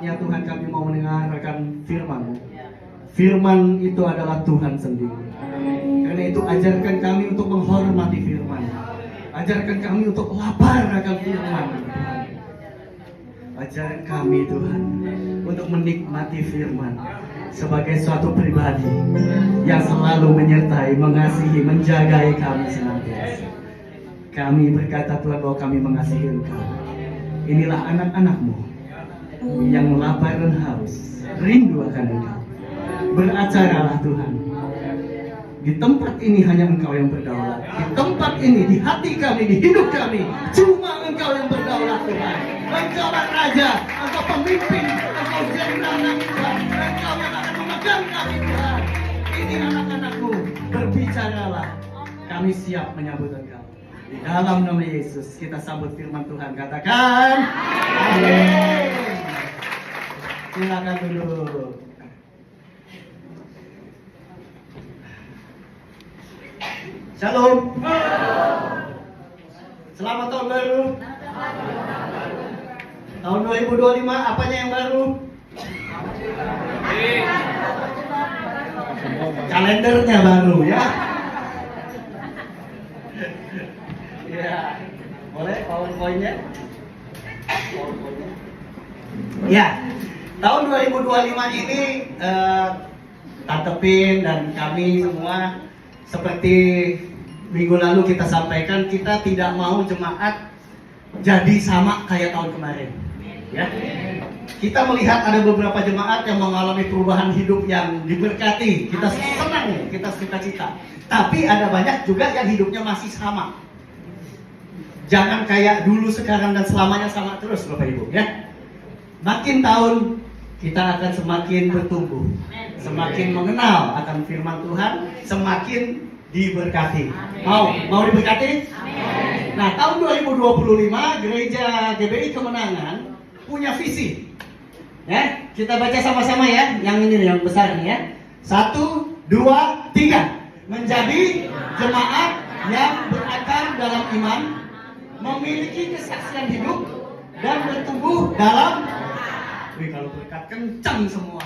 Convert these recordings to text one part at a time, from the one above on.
saatnya Tuhan kami mau mendengarkan firman-Mu. Firman itu adalah Tuhan sendiri. Karena itu ajarkan kami untuk menghormati firman. Ajarkan kami untuk lapar akan firman. Ajarkan kami Tuhan untuk menikmati firman sebagai suatu pribadi yang selalu menyertai, mengasihi, menjagai kami senantiasa. Kami berkata Tuhan bahwa kami mengasihi Engkau. Inilah anak-anak-Mu yang lapar dan haus, rindu akan Engkau. Beracaralah Tuhan. Di tempat ini hanya Engkau yang berdaulat. Di tempat ini, di hati kami, di hidup kami, cuma Engkau yang berdaulat Tuhan. Engkau Raja, Engkau pemimpin, Engkau jenderal Tuhan. Engkau yang akan memegang kami Tuhan. Ini anak-anak-Mu, berbicaralah. Kami siap menyambut Engkau. Di dalam nama Yesus kita sambut firman Tuhan. Katakan amin. Silakan duduk. Shalom. Selamat tahun baru. Tahun 2025 apanya yang baru? Kalendernya baru ya. Ya, boleh PowerPoint-nya? Ya, tahun 2025 ini Tante Pin dan kami semua seperti minggu lalu kita sampaikan, kita tidak mau jemaat jadi sama kayak tahun kemarin. Ya, kita melihat ada beberapa jemaat yang mengalami perubahan hidup yang diberkati. Kita senang, kita sukacita. Tapi ada banyak juga yang hidupnya masih sama. Jangan kayak dulu, sekarang, dan selamanya sama terus Bapak Ibu ya. Makin tahun kita akan semakin bertumbuh, semakin mengenal akan firman Tuhan, semakin diberkati. Mau diberkati? Amin. Nah, tahun 2025 Gereja GBI Kemenangan punya visi. Ya, kita baca sama-sama ya. Yang ini yang besar nih ya. 1, 2, 3. Menjadi jemaat yang berakar dalam iman, memiliki kesaksian hidup, dan bertumbuh dalam. Wih, kalau berkat kencang semua.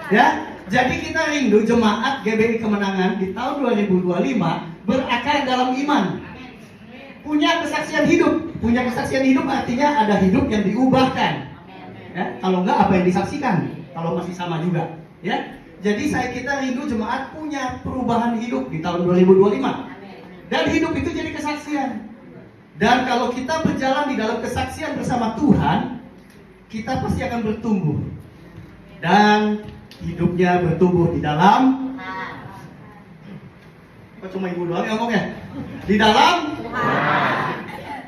Ya, jadi kita rindu jemaat GBI Kemenangan di tahun 2025 berakar dalam iman, punya kesaksian hidup. Punya kesaksian hidup artinya ada hidup yang diubahkan. Ya, kalau enggak apa yang disaksikan? Kalau masih sama juga. Ya, jadi kita rindu jemaat punya perubahan hidup di tahun 2025. Dan hidup itu jadi kesaksian. Dan kalau kita berjalan di dalam kesaksian bersama Tuhan, kita pasti akan bertumbuh. Dan hidupnya bertumbuh di dalam. Kok cuma ibu doang yang ngomong ya? Di dalam.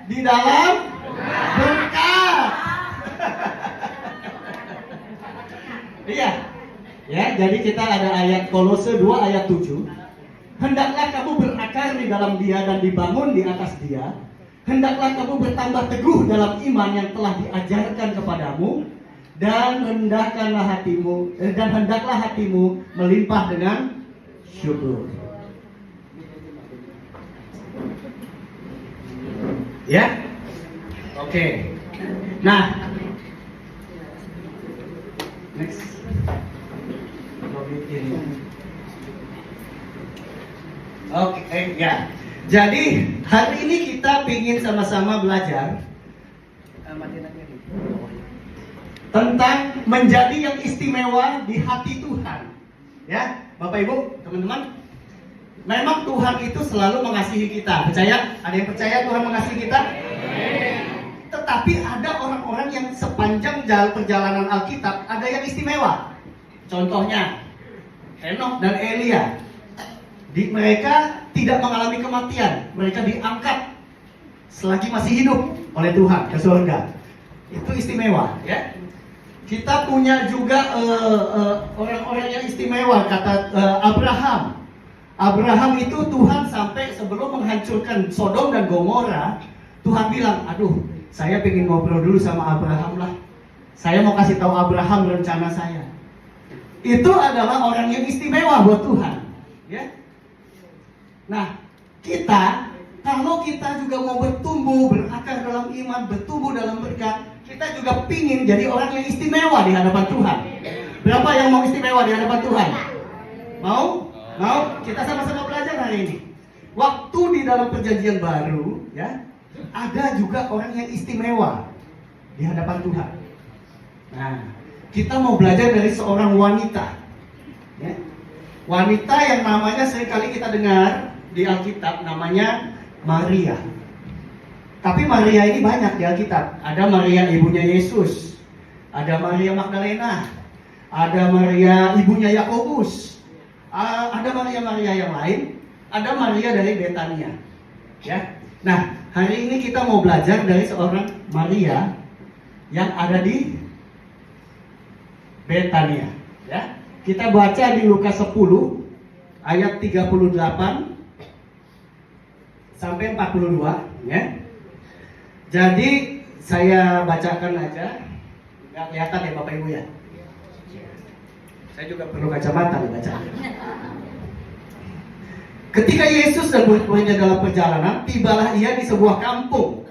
Di dalam berkat. Iya. Ya, jadi kita ada ayat Kolose 2 ayat 7. Hendaklah kamu berakar di dalam Dia dan dibangun di atas Dia. Hendaklah kamu bertambah teguh dalam iman yang telah diajarkan kepadamu, dan hendaklah hatimu melimpah dengan syukur. Ya, oke. Nah, next. Oke, ya. Jadi hari ini kita ingin sama-sama belajar tentang menjadi yang istimewa di hati Tuhan. Ya, Bapak Ibu, teman-teman. Memang Tuhan itu selalu mengasihi kita. Percaya? Ada yang percaya Tuhan mengasihi kita? Tetapi ada orang-orang yang sepanjang perjalanan Alkitab ada yang istimewa. Contohnya Henokh dan Elia. Mereka tidak mengalami kematian. Mereka diangkat selagi masih hidup oleh Tuhan ke surga. Itu istimewa, ya. Kita punya juga orang-orang yang istimewa. Kata Abraham. Abraham itu Tuhan sampai sebelum menghancurkan Sodom dan Gomora, Tuhan bilang, aduh, saya pengen ngobrol dulu sama Abraham lah. Saya mau kasih tahu Abraham rencana saya. Itu adalah orang yang istimewa buat Tuhan, ya. Nah, kalau kita juga mau bertumbuh, berakar dalam iman, bertumbuh dalam berkat, kita kita juga pingin jadi orang yang istimewa di hadapan Tuhan. Berapa yang mau istimewa di hadapan Tuhan? Mau? Mau? Kita sama-sama belajar hari ini. Waktu di dalam perjanjian baru, ya, ada juga orang yang istimewa di hadapan Tuhan. Nah, kita mau belajar dari seorang wanita, ya. Wanita yang namanya seringkali kita dengar di Alkitab, namanya Maria. Tapi Maria ini banyak di Alkitab. Ada Maria ibunya Yesus, ada Maria Magdalena, ada Maria ibunya Yakobus, ada Maria yang lain, ada Maria dari Betania. Ya. Nah, hari ini kita mau belajar dari seorang Maria yang ada di Betania. Ya. Kita baca di Lukas 10 ayat 38 sampai 42, ya. Jadi saya bacakan aja. Nggak kelihatan ya Bapak Ibu ya? Saya juga perlu kacamata nih baca. Ketika Yesus dan murid-muridnya dalam perjalanan, tibalah ia di sebuah kampung.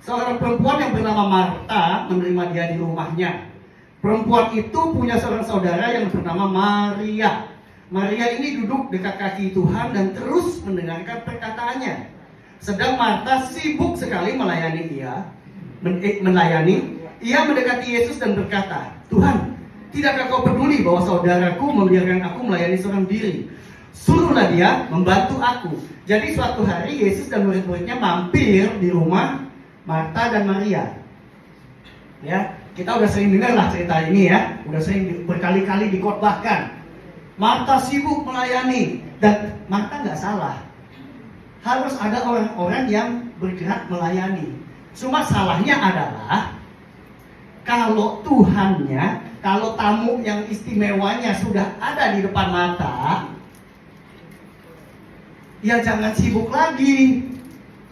Seorang perempuan yang bernama Marta menerima dia di rumahnya. Perempuan itu punya seorang saudara yang bernama Maria. Maria ini duduk dekat kaki Tuhan dan terus mendengarkan perkataannya. Sedang Marta sibuk sekali melayani Ia mendekati Yesus dan berkata, Tuhan, tidakkah kau peduli bahwa saudaraku membiarkan aku melayani seorang diri? Suruhlah dia membantu aku. Jadi suatu hari Yesus dan murid-muridnya mampir di rumah Marta dan Maria. Ya, kita udah sering dengar lah cerita ini ya, udah sering berkali-kali dikhotbahkan. Marta sibuk melayani, dan Marta nggak salah. Harus ada orang-orang yang bergerak melayani. Cuma salahnya adalah kalau Tuhannya, kalau tamu yang istimewanya sudah ada di depan mata, ya jangan sibuk lagi.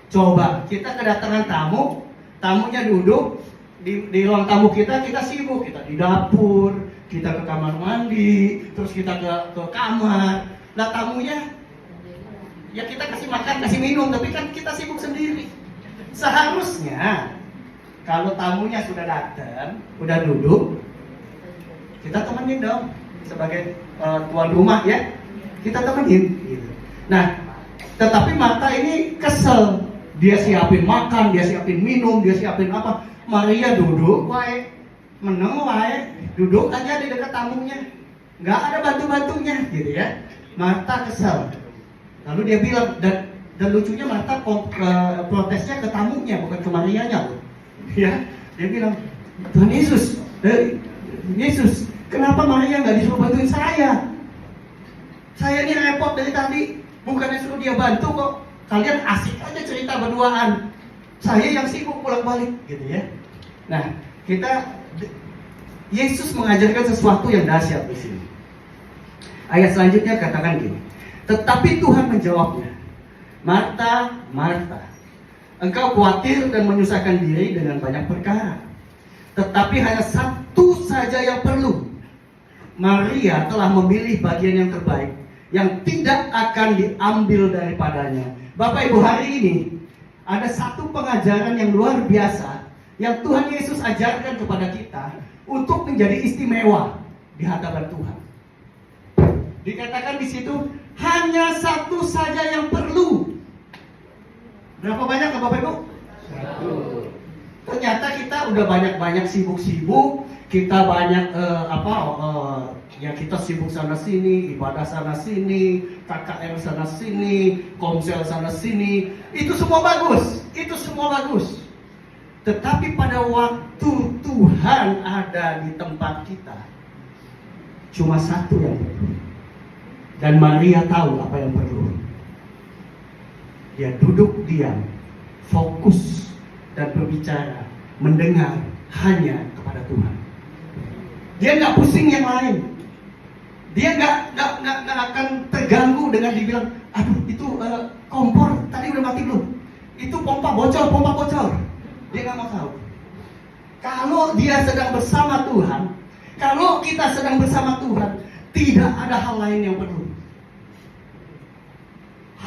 Coba kita kedatangan tamu, tamunya duduk di ruang tamu kita sibuk, kita di dapur, kita ke kamar mandi, terus kita ke kamar. Nah tamunya, ya kita kasih makan, kasih minum, tapi kan kita sibuk sendiri. Seharusnya kalau tamunya sudah datang, udah duduk, kita temenin dong sebagai tuan rumah ya, kita temenin. Gitu. Nah, tetapi Marta ini kesel, dia siapin makan, dia siapin minum, dia siapin apa. Maria duduk, wae, meneng wae, duduk aja di dekat tamunya, nggak ada bantu-bantunya, gitu ya. Marta kesel. Lalu dia bilang, dan lucunya Marta protesnya ke tamunya, bukan ke Marianya loh. Ya, dia bilang, Tuhan Yesus, Yesus, kenapa Maria nggak disuruh bantuin saya? Saya ini repot dari tadi, bukannya suruh dia bantu kok. Kalian asik aja cerita berduaan. Saya yang sibuk pulang balik, gitu ya. Nah, Yesus mengajarkan sesuatu yang dahsyat di sini. Ayat selanjutnya katakan gini. Tetapi Tuhan menjawabnya, Marta, Marta, engkau khawatir dan menyusahkan diri dengan banyak perkara. Tetapi hanya satu saja yang perlu. Maria telah memilih bagian yang terbaik, yang tidak akan diambil daripadanya. Bapak Ibu, hari ini ada satu pengajaran yang luar biasa yang Tuhan Yesus ajarkan kepada kita untuk menjadi istimewa di hadapan Tuhan. Dikatakan di situ hanya satu saja yang perlu. Berapa banyak Bapak Ibu? Satu. Ternyata kita udah banyak sibuk-sibuk, kita banyak ya kita sibuk sana sini, ibadah sana sini, KKR sana sini, komsel sana sini. Itu semua bagus, Tetapi pada waktu Tuhan ada di tempat kita, cuma satu yang perlu. Dan Maria tahu apa yang perlu. Dia duduk diam, fokus dan berbicara, mendengar hanya kepada Tuhan. Dia nggak pusing yang lain. Dia nggak akan terganggu dengan dibilang, aduh itu kompor tadi udah mati belum? Itu pompa bocor. Dia nggak mau tahu. Kalau dia sedang bersama Tuhan, kalau kita sedang bersama Tuhan, tidak ada hal lain yang perlu.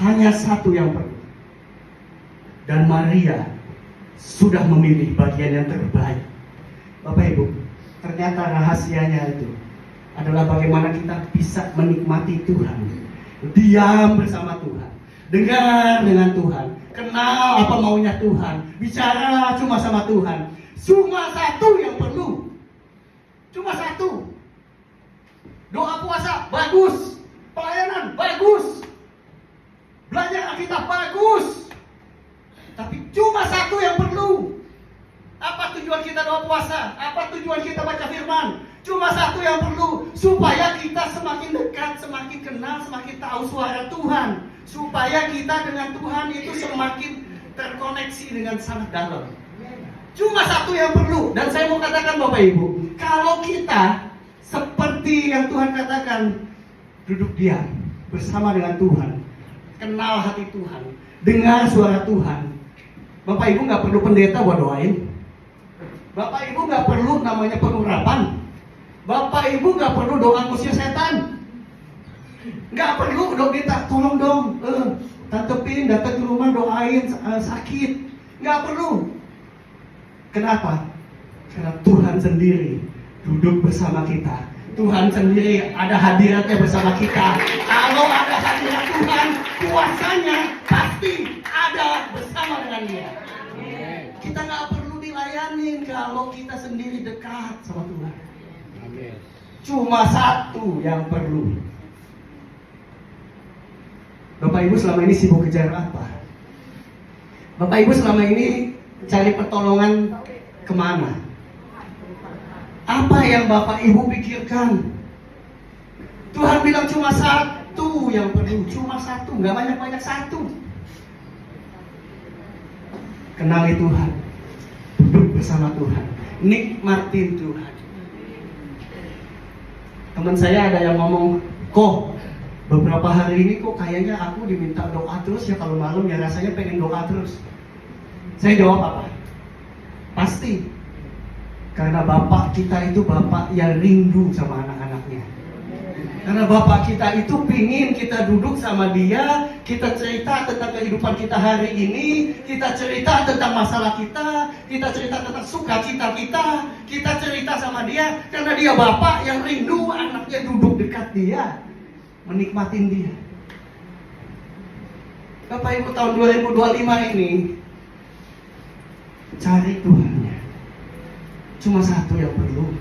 Hanya satu yang perlu. Dan Maria sudah memilih bagian yang terbaik. ternyata rahasianya itu adalah bagaimana kita bisa menikmati Tuhan, diam bersama Tuhan, dengar dengan Tuhan, kenal apa maunya Tuhan, bicara cuma sama Tuhan. Cuma satu yang perlu, cuma satu. Doa puasa bagus, pelayanan bagus, belajar Alkitab bagus, tapi cuma satu yang perlu. Apa tujuan kita doa puasa? Apa tujuan kita baca firman? Cuma satu yang perlu, supaya kita semakin dekat, semakin kenal, semakin tahu suara Tuhan, supaya kita dengan Tuhan itu semakin terkoneksi dengan sangat dalam. Cuma satu yang perlu. Dan saya mau katakan Bapak Ibu, kalau kita seperti yang Tuhan katakan, duduk diam bersama dengan Tuhan, kenal hati Tuhan, dengar suara Tuhan, Bapak Ibu nggak perlu pendeta buat doain. Bapak Ibu nggak perlu namanya pengurapan. Bapak Ibu nggak perlu doa ngusir setan. Nggak perlu dong kita tolong dong, Tante Pin datang ke rumah doain sakit. Nggak perlu. Kenapa? Karena Tuhan sendiri duduk bersama kita. Tuhan sendiri ada hadiratnya bersama kita. Kalau ada hadirat Tuhan, kuasanya pasti ada bersama dengan Dia. Kita nggak perlu dilayanin kalau kita sendiri dekat sama Tuhan. Cuma satu yang perlu. Bapak Ibu selama ini sibuk kejar apa? Bapak Ibu selama ini cari pertolongan kemana? Apa yang Bapak Ibu pikirkan? Tuhan bilang cuma satu yang perlu, cuma satu, nggak banyak-banyak, satu. Kenali Tuhan, duduk bersama Tuhan, nikmatin Tuhan. Teman saya ada yang ngomong, kok beberapa hari ini kok kayaknya aku diminta doa terus ya, kalau malam ya rasanya pengen doa terus. Saya jawab apa? Pasti. Karena Bapak kita itu Bapak yang rindu sama anak-anaknya. Karena Bapak kita itu pingin kita duduk sama Dia, kita cerita tentang kehidupan kita hari ini, kita cerita tentang masalah kita cerita tentang sukacita kita cerita sama Dia. Karena Dia Bapak yang rindu anaknya duduk dekat Dia, menikmatin Dia. Bapak Ibu, tahun 2025 ini cari Tuhannya. Cuma satu yang perlu.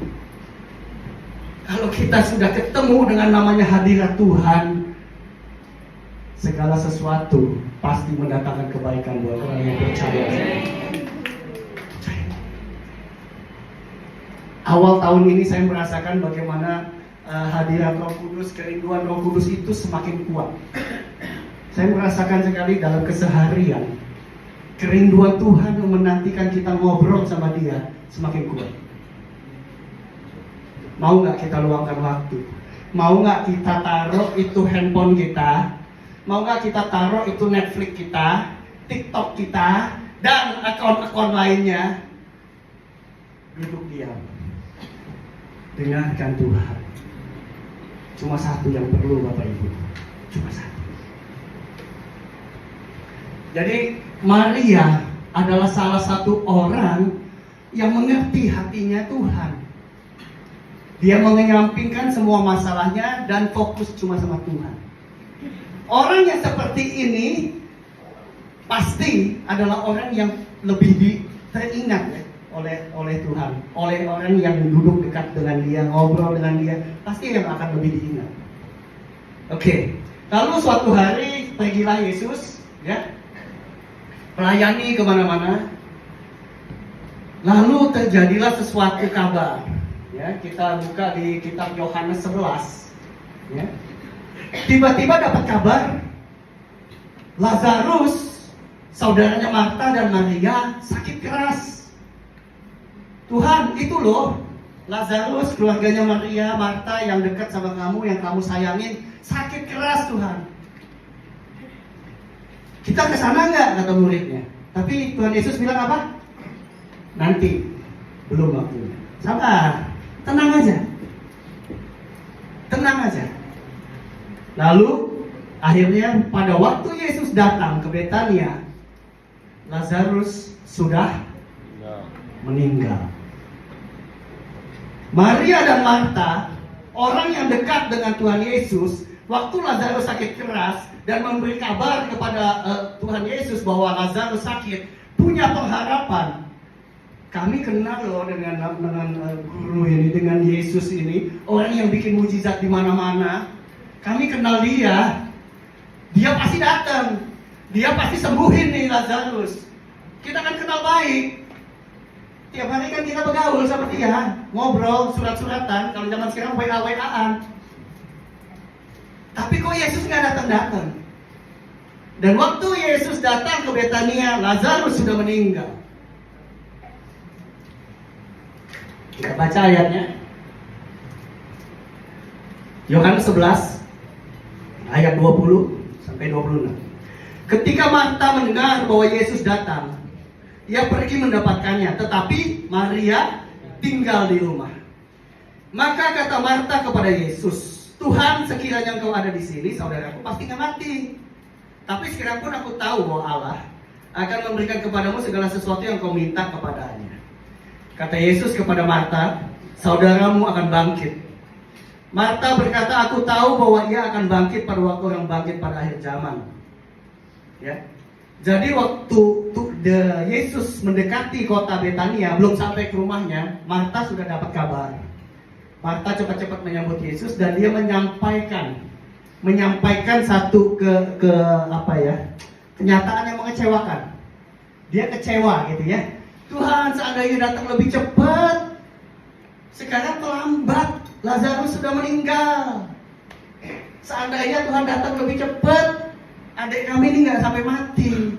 Kalau kita sudah ketemu dengan namanya hadirat Tuhan, segala sesuatu pasti mendatangkan kebaikan buat orang yang percaya. Awal tahun ini saya merasakan bagaimana hadirat Roh Kudus, kerinduan Roh Kudus itu semakin kuat. Saya merasakan sekali dalam keseharian kerinduan Tuhan yang menantikan kita ngobrol sama Dia semakin kuat. Mau nggak kita luangkan waktu? Mau nggak kita taruh itu handphone kita? Mau nggak kita taruh itu Netflix kita, TikTok kita, dan akun-akun lainnya? Duduk diam, dengarkan Tuhan. Cuma satu yang perlu Bapak Ibu, cuma satu. Jadi Maria adalah salah satu orang yang mengerti hatinya Tuhan. Dia mengenyampingkan semua masalahnya dan fokus cuma sama Tuhan. Orang yang seperti ini pasti adalah orang yang lebih teringat ya, oleh Tuhan, oleh orang yang duduk dekat dengan Dia, ngobrol dengan Dia, pasti yang akan lebih diingat. Oke, lalu suatu hari pergilah Yesus, ya, melayani kemana-mana. Lalu terjadilah sesuatu kabar. Ya, kita buka di kitab Yohanes 11. Ya. Tiba-tiba dapat kabar Lazarus, saudaranya Marta dan Maria, sakit keras. Tuhan, itu loh Lazarus, keluarganya Maria, Marta yang dekat sama kamu, yang kamu sayangin, sakit keras Tuhan. Kita ke sana nggak, kata muridnya. Tapi Tuhan Yesus bilang apa? Nanti, belum waktunya. Sabar, tenang aja. Tenang aja. Lalu akhirnya pada waktu Yesus datang ke Betania, Lazarus sudah meninggal. Maria dan Marta, orang yang dekat dengan Tuhan Yesus, waktu Lazarus sakit keras dan memberi kabar kepada Tuhan Yesus bahwa Lazarus sakit, punya pengharapan. Kami kenal loh dengan guru ini, dengan Yesus ini, orang yang bikin mujizat di mana-mana. Kami kenal dia. Dia pasti datang. Dia pasti sembuhin nih Lazarus. Kita kan kenal baik. Tiap hari kan kita bergaul sama dia, ngobrol, surat-suratan. Kalau zaman sekarang WA-WA-an. Tapi kok Yesus nggak datang-datang? Dan waktu Yesus datang ke Betania, Lazarus sudah meninggal. Kita baca ayatnya. Yohanes 11 ayat 20 sampai 26. Ketika Marta mendengar bahwa Yesus datang, ia pergi mendapatkannya, tetapi Maria tinggal di rumah. Maka kata Marta kepada Yesus, "Tuhan, sekiranya Engkau ada di sini, saudaraku pasti nggak mati. Tapi sekarang pun aku tahu bahwa Allah akan memberikan kepadamu segala sesuatu yang kau minta kepadanya." Kata Yesus kepada Marta, "Saudaramu akan bangkit." Marta berkata, "Aku tahu bahwa ia akan bangkit pada waktu orang bangkit pada akhir zaman." Ya. Jadi waktu Yesus mendekati kota Betania, belum sampai ke rumahnya, Marta sudah dapat kabar. Marta cepat-cepat menyambut Yesus dan dia menyampaikan satu kenyataan yang mengecewakan. Dia kecewa gitu ya. Tuhan, seandainya datang lebih cepat. Sekarang terlambat. Lazarus sudah meninggal. Seandainya Tuhan datang lebih cepat, adik kami ini nggak sampai mati.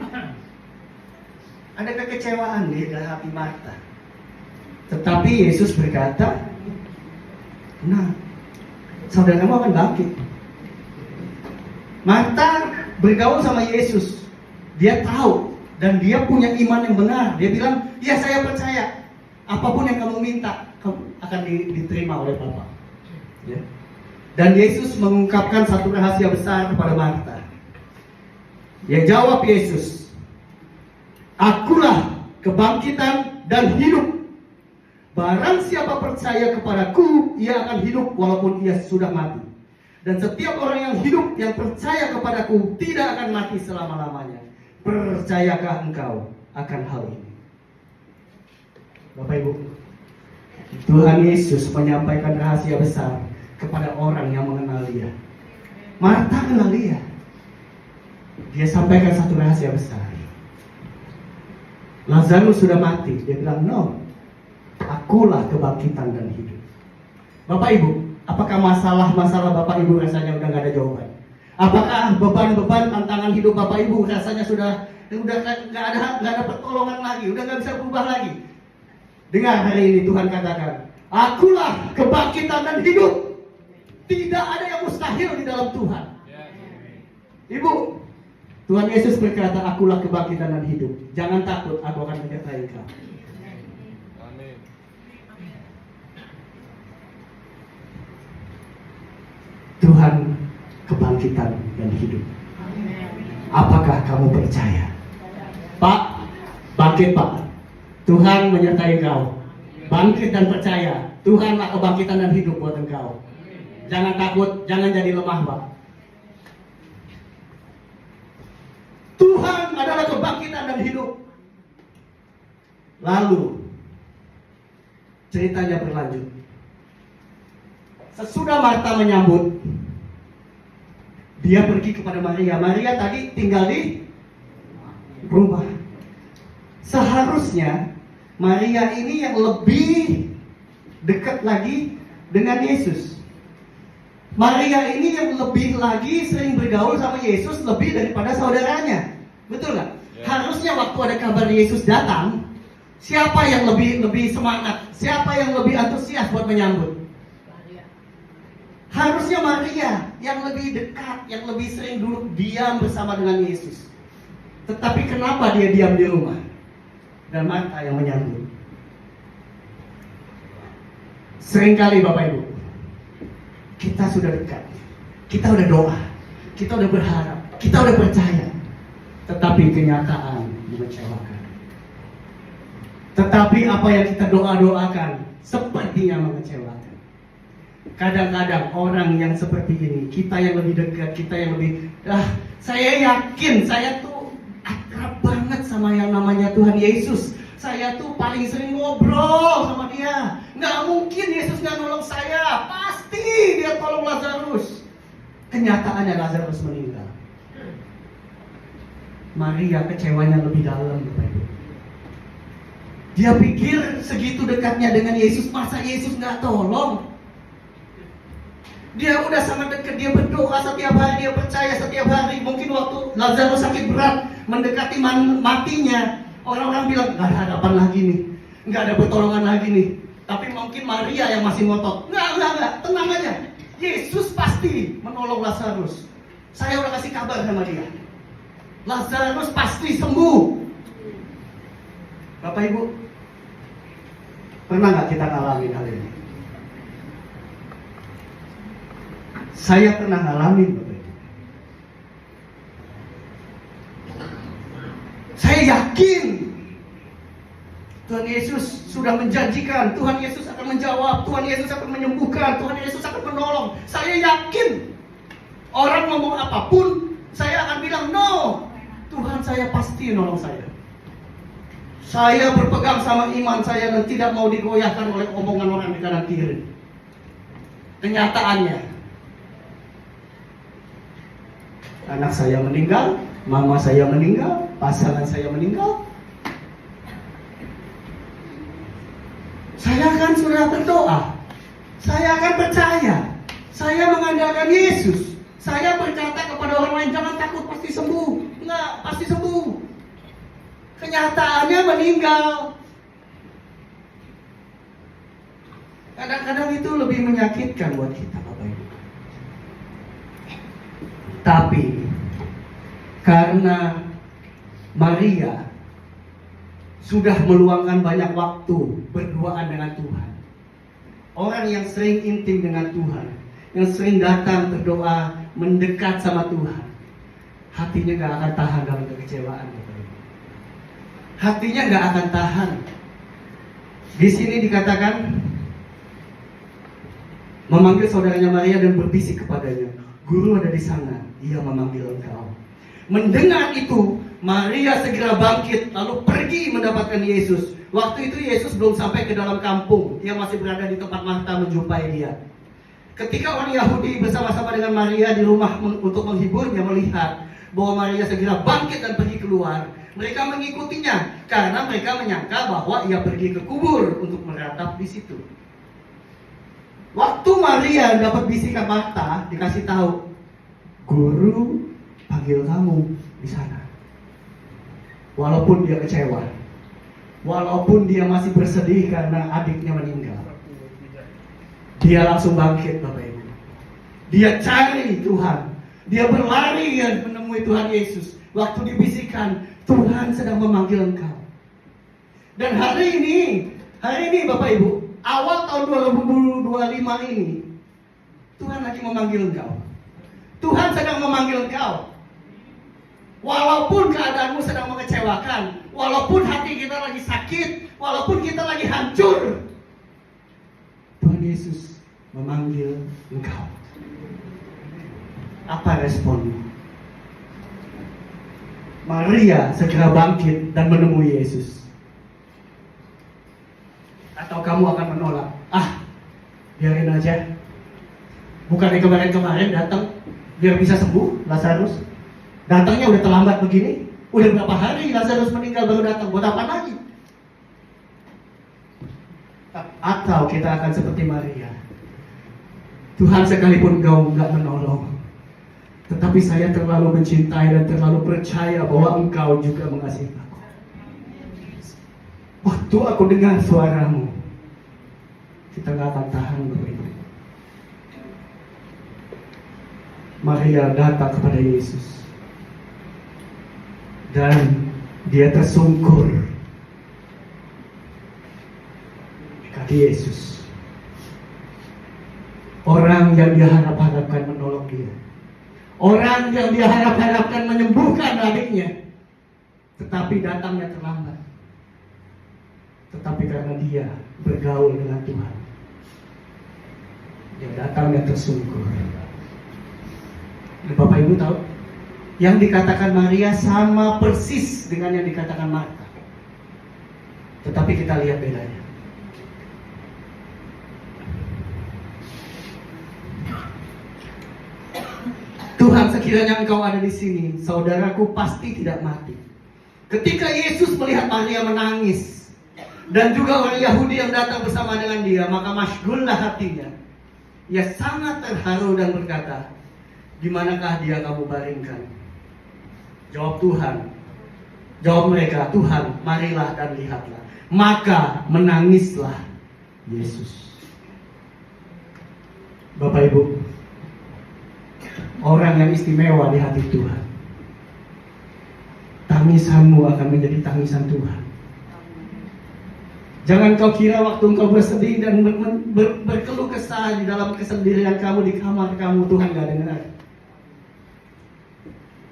Ada kekecewaan di dalam hati Marta. Tetapi Yesus berkata, "Nah, saudaramu akan bangkit." Marta bergaul sama Yesus. Dia tahu dan dia punya iman yang benar. Dia bilang, "Ya, saya percaya. Apapun yang kamu minta, kamu akan diterima oleh Bapa." Ya. Dan Yesus mengungkapkan satu rahasia besar kepada Marta. Dia jawab Yesus, "Akulah kebangkitan dan hidup. Barang siapa percaya kepadaku, ia akan hidup walaupun ia sudah mati. Dan setiap orang yang hidup, yang percaya kepadaku, tidak akan mati selama-lamanya. Percayakah engkau akan hal ini?" Bapak Ibu, Tuhan Yesus menyampaikan rahasia besar kepada orang yang mengenal dia. Marta kenal dia. Dia sampaikan satu rahasia besar. Lazarus sudah mati. Dia bilang, "No, akulah kebangkitan dan hidup." Bapak Ibu, apakah masalah-masalah Bapak Ibu rasanya udah gak ada jawaban? Apakah beban-beban tantangan hidup Bapak Ibu rasanya sudah gak ada pertolongan lagi, udah gak bisa berubah lagi? Dengar hari ini Tuhan katakan, "Akulah kebangkitan dan hidup." Tidak ada yang mustahil di dalam Tuhan. Ibu, Tuhan Yesus berkata, "Akulah kebangkitan dan hidup. Jangan takut, aku akan menyertai engkau." Amin. Tuhan kebangkitan dan hidup. Apakah kamu percaya? Pak, bangkit Pak. Tuhan menyertai engkau. Bangkit dan percaya. Tuhanlah kebangkitan dan hidup buat engkau. Jangan takut, jangan jadi lemah Pak. Tuhan adalah kebangkitan dan hidup. Lalu ceritanya berlanjut. Sesudah Marta menyambut, dia pergi kepada Maria. Maria tadi tinggal di rumah. Seharusnya Maria ini yang lebih dekat lagi dengan Yesus. Maria ini yang lebih lagi sering bergaul sama Yesus lebih daripada saudaranya. Betul nggak? Ya. Harusnya waktu ada kabar Yesus datang, siapa yang lebih semangat? Siapa yang lebih antusias buat menyambut? Harusnya Maria yang lebih dekat, yang lebih sering duduk diam bersama dengan Yesus. Tetapi kenapa dia diam di rumah? Dan Marta yang menyambut. Seringkali Bapak Ibu, kita sudah dekat, kita udah doa, kita udah berharap, kita udah percaya, tetapi kenyataan mengecewakan. Tetapi apa yang kita doa-doakan sepertinya mengecewakan. Kadang-kadang orang yang seperti ini, kita yang lebih dekat, kita yang lebih, saya yakin saya tuh akrab banget sama yang namanya Tuhan Yesus. Saya tuh paling sering ngobrol sama dia. Nggak mungkin Yesus nggak nolong saya. Pasti dia tolong Lazarus. Kenyataannya Lazarus meninggal. Maria kecewanya lebih dalam, Bapak Ibu. Dia pikir segitu dekatnya dengan Yesus, masa Yesus nggak tolong? Dia udah sangat dekat, dia berdoa setiap hari, dia percaya setiap hari. Mungkin waktu Lazarus sakit berat, mendekati matinya, orang-orang bilang, nggak ada harapan lagi nih, nggak ada pertolongan lagi nih. Tapi mungkin Maria yang masih ngotot, nggak, tenang aja. Yesus pasti menolong Lazarus. Saya udah kasih kabar sama dia. Lazarus pasti sembuh. Bapak Ibu, pernah nggak kita ngalamin hal ini? Saya pernah ngalamin, Bapak Ibu. Saya yakin Tuhan Yesus sudah menjanjikan, Tuhan Yesus akan menjawab, Tuhan Yesus akan menyembuhkan, Tuhan Yesus akan menolong. Saya yakin. Orang ngomong apapun, saya akan bilang, no, Tuhan saya pasti nolong saya. Saya berpegang sama iman saya dan tidak mau digoyahkan oleh omongan orang di kanan kiri. Kenyataannya, anak saya meninggal, mama saya meninggal, pasangan saya meninggal. Saya kan sudah berdoa, saya akan percaya, saya mengandalkan Yesus. Saya berkata kepada orang lain, jangan takut, pasti sembuh. Enggak, pasti sembuh. Kenyataannya meninggal. Kadang-kadang itu lebih menyakitkan buat kita, Bapak Ibu. Tapi karena Maria sudah meluangkan banyak waktu berduaan dengan Tuhan, orang yang sering intim dengan Tuhan, yang sering datang berdoa, mendekat sama Tuhan, hatinya gak akan tahan dalam kekecewaan, Bapak Ibu. Hatinya gak akan tahan. Di sini dikatakan memanggil saudaranya Maria dan berbisik kepadanya, guru ada di sana, ia memanggil engkau. Mendengar itu, Maria segera bangkit lalu pergi mendapatkan Yesus. Waktu itu Yesus belum sampai ke dalam kampung, dia masih berada di tempat Marta menjumpai dia. Ketika orang Yahudi bersama-sama dengan Maria di rumah untuk menghiburnya, melihat bahwa Maria segera bangkit dan pergi keluar, mereka mengikutinya karena mereka menyangka bahwa ia pergi ke kubur untuk meratap di situ. Waktu Maria dapat bisikan Marta, dikasih tahu, guru panggil kamu di sana. Walaupun dia kecewa, walaupun dia masih bersedih karena adiknya meninggal, dia langsung bangkit, Bapak Ibu. Dia cari Tuhan, dia berlari dan menemui Tuhan Yesus. Waktu dibisikkan, Tuhan sedang memanggil engkau. Dan hari ini Bapak Ibu, awal tahun 2025 ini, Tuhan lagi memanggil engkau. Tuhan sedang memanggil engkau. Walaupun keadaanmu sedang mengecewakan, walaupun hati kita lagi sakit, walaupun kita lagi hancur, Tuhan Yesus memanggil engkau. Apa responmu? Maria segera bangkit dan menemui Yesus. Atau kamu akan menolak? Biarin aja. Bukannya kemarin datang biar bisa sembuh Lazarus. Datangnya udah terlambat begini. Udah berapa hari Lazarus meninggal baru datang. Buat apa lagi? Atau kita akan seperti Maria. Tuhan sekalipun engkau enggak menolong, tetapi saya terlalu mencintai dan terlalu percaya bahwa engkau juga mengasihi aku. Waktu aku dengar suaramu, kita gak akan tahan, Bapak Ibu. Maria datang kepada Yesus dan dia tersungkur di kaki Yesus. Orang yang dia harap-harapkan menolong dia, orang yang dia harap-harapkan menyembuhkan adiknya, tetapi datangnya terlambat. tetapi karena dia bergaul dengan Tuhan, dia datang dan tersungkur. Dan Bapak Ibu tahu, yang dikatakan Maria sama persis dengan yang dikatakan Marta. Tetapi kita lihat bedanya. Tuhan, sekiranya Engkau ada di sini, saudaraku pasti tidak mati. Ketika Yesus melihat Maria menangis, dan juga orang Yahudi yang datang bersama dengan dia, maka masyghullah hatinya. Ia sangat terharu dan berkata, "Di manakah dia kamu baringkan?" Jawab Tuhan, jawab mereka, "Tuhan, marilah dan lihatlah." Maka menangislah Yesus. Bapak Ibu, orang yang istimewa di hati Tuhan, tangisanmu akan menjadi tangisan Tuhan. Jangan kau kira waktu engkau bersedih dan berkeluh kesah di dalam kesendirian kamu di kamar kamu, Tuhan gak dengar.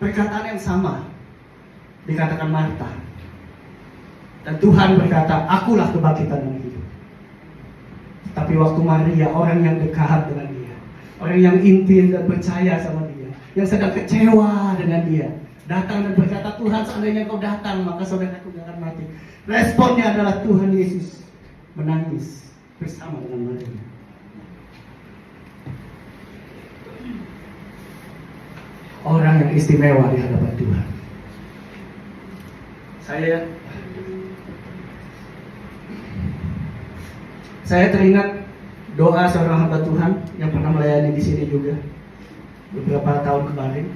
Perkataan yang sama dikatakan Marta. Dan Tuhan berkata, "Akulah kebangkitan dan hidup." Tapi waktu Maria, orang yang dekat dengan dia, orang yang intim dan percaya sama dia, yang sedang kecewa dengan dia, datang dan berkata, "Tuhan, seandainya Kau datang, maka saudaraku gak akan mati." Responnya adalah Tuhan Yesus menangis bersama dengan Maria. Orang yang istimewa di hadapan Tuhan. Saya teringat doa seorang hamba Tuhan yang pernah melayani di sini juga beberapa tahun kemarin.